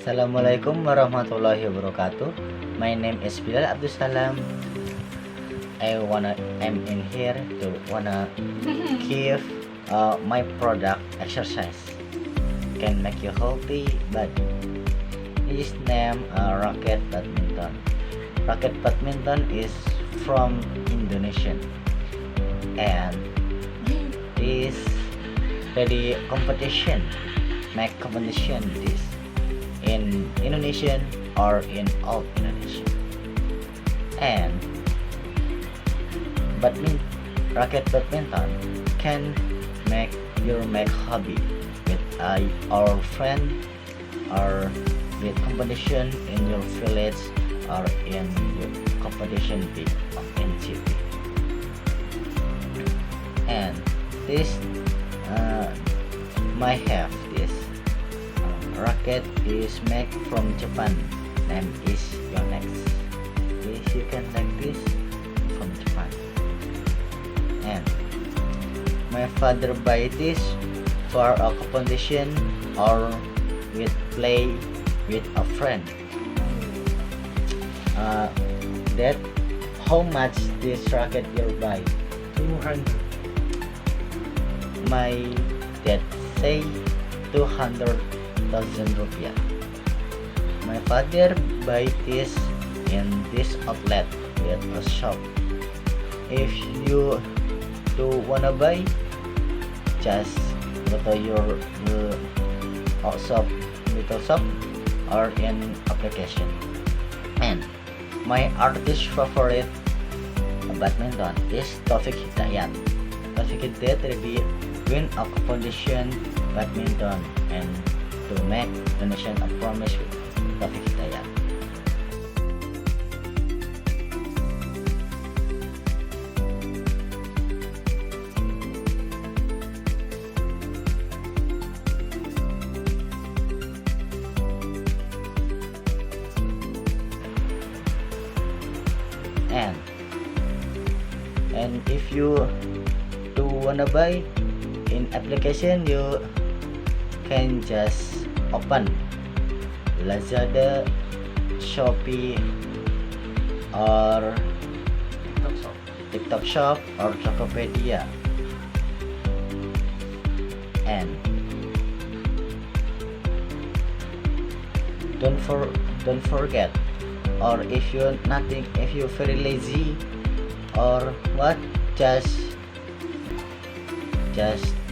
Assalamualaikum warahmatullahi wabarakatuh. My name is Bilal Abdul Salam. I'm in here to wanna give my product exercise can make you healthy body. His name Racket Badminton. Racket Badminton is from Indonesia and this ready competition make competition this in Indonesian or in all Indonesia. And racket badminton can make your hobby with our friend or with competition in your village or in your competition big of NCT. And this might have this racket is made from Japan. Name is Yonex. This you can like this from Japan. And my father buy this for a competition or with play with a friend. That how much this racket you buy? 200. My dad say 200,000 rupiah. My father buy this in this outlet at a shop. If you do wanna buy, just go to your shop, little shop, or in application. And my artist favorite badminton is Taufik Hidayat. Taufik Hidayat really win a competition badminton and to make donation a promise with Taufik Hidayat. And if you do wanna buy in application, you can just open Lazada, Shopee, or TikTok Shop or Tokopedia. And don't forget, or if you're very lazy or what, just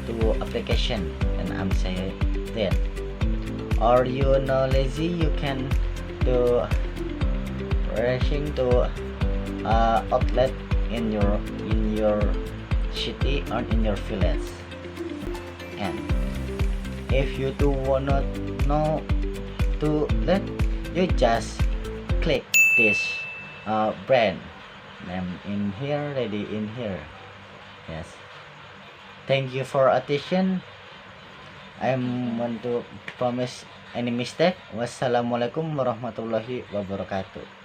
do application. And I'm saying that, or you lazy, you can do racing to outlet in your city or in your village. And if you do wanna know to let, you just click this brand name in here, ready in here. Yes, thank you for attention. I want to promise any mistake. Wassalamualaikum warahmatullahi wabarakatuh.